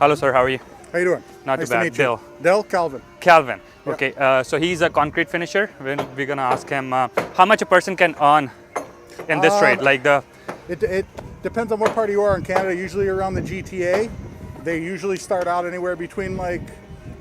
Hello, sir. How are you? How you doing? Not nice too bad. To meet Bill. You. Dell Calvin. Calvin. Okay. So he's a concrete finisher. We're gonna ask him how much a person can earn in this trade. Like the. It depends on what part you are in Canada. Usually around the GTA, they usually start out anywhere between like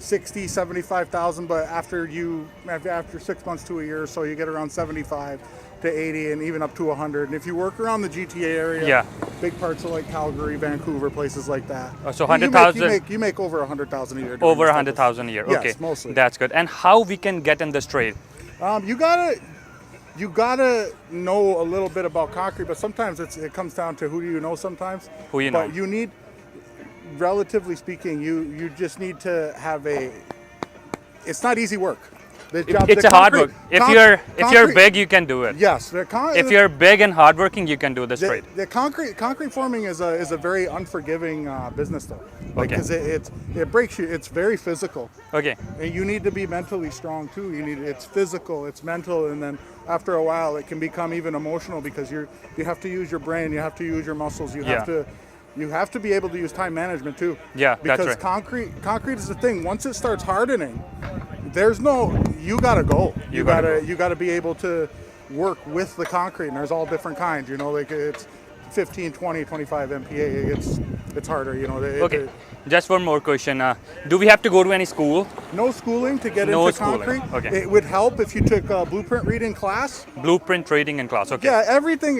60, 75,000. But after 6 months to a year or so, you get around 75 to 80 and even up to 100. And if you work around the GTA area, Yeah. big parts of like Calgary, Vancouver, places like that. So 100,000. You make over 100,000 a year. Over 100,000 a year. Yes, Okay. mostly. That's good. And how we can get in this trade? You gotta know a little bit about concrete, but sometimes it comes down to who do you know sometimes. Who you know. But you need, relatively speaking, you just need to have it's not easy work. It's a hard work. If you're big, you can do it. Yes. If you're big and hardworking, you can do this trade. The concrete forming is a very unforgiving business though. Because it breaks you. It's very physical. Okay. And you need to be mentally strong too. It's physical, it's mental, and then after a while it can become even emotional because you have to use your brain, you have to use your muscles, you have to be able to use time management too. Yeah, because that's right. concrete is the thing. Once it starts hardening, you gotta go. You gotta be able to work with the concrete, and there's all different kinds. Like it's 15, 20, 25 MPa. It's harder. Okay. Just one more question. Do we have to go to any school? No schooling to get No into schooling. concrete. Okay. It would help if you took a blueprint reading class. Blueprint reading in class. Okay. Yeah, everything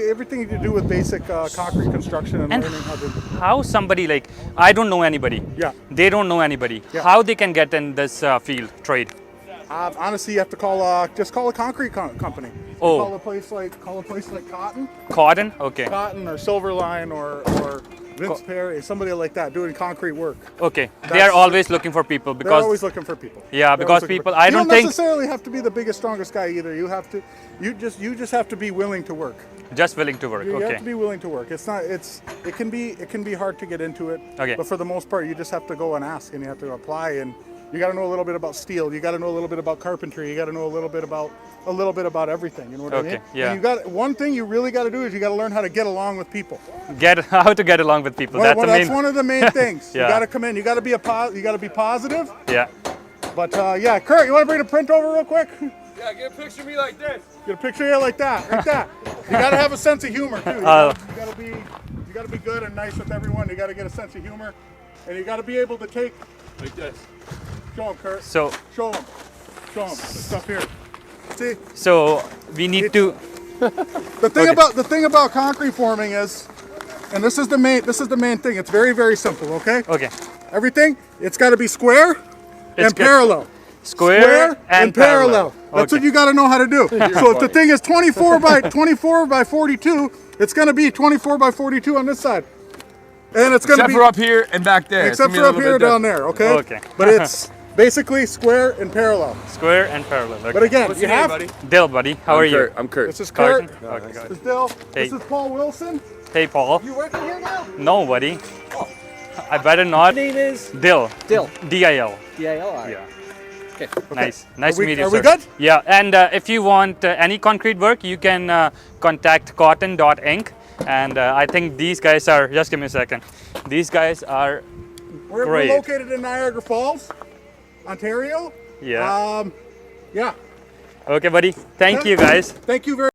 to do with basic concrete construction and learning how to. How somebody like I don't know anybody. Yeah. They don't know anybody. Yeah. How they can get in this field trade? Honestly, you have to call a concrete company. Oh. Call a place like Cotton. Cotton. Okay. Cotton or Silverline or Vince Perry, somebody like that doing concrete work. Okay. They are always looking for people They're because always looking for people. Yeah, because people. I You don't don't think necessarily have to be the biggest, strongest guy either. You just have to be willing to work. just willing to work. You have Okay. to be willing to work. It can be hard to get into it. Okay. But for the most part, you just have to go and ask, and you have to apply, and you got to know a little bit about steel. You got to know a little bit about carpentry. You got to know a little bit about everything. You know what I mean? Yeah. And one thing you really got to do is you got to learn how to get along with people. How to get along with people. Well, That's that's one of the main things. Yeah. You got to come in. You got to be positive. Yeah. But yeah, Kurt, you want to bring the print over real quick? Yeah, get a picture of me like this. Get a picture of you like that, like that. You got to have a sense of humor too. You got to be good and nice with everyone. You got to get a sense of humor, and you got to be able to take. Like this. Show him, Kurt. So Show him the stuff here. See, we need to. the thing about concrete forming is, and this is the main thing. It's very, very simple. Okay. Okay. Everything, it's got to be square and good. parallel. Square and parallel. That's Okay. what you got to know how to do. So if the thing is 24 by 42, it's going to be 24 by 42 on this side. And it's going to Except be for up here and back there. except for up here down there, okay? Okay. But it's basically square and parallel. Square and parallel. Okay. But again, What's you your name, have buddy? Dill, buddy. How are you? I'm Kurt. This is Kurt. Carson? Okay, got This it. is Dill. Hey. This is Paul Wilson. Hey, Paul. You working here now? No, buddy. I better not. Name is Dill. Dill. D-I-L. DIL. All right. Yeah. Okay. Nice to meet you, are we sir. good? Yeah, and if you want any concrete work, you can contact cotton.inc. And I think these guys are, just give me a second. These guys are We're great. located in Niagara Falls, Ontario. Yeah. Yeah. Okay, buddy. Thank you, guys. Thank you very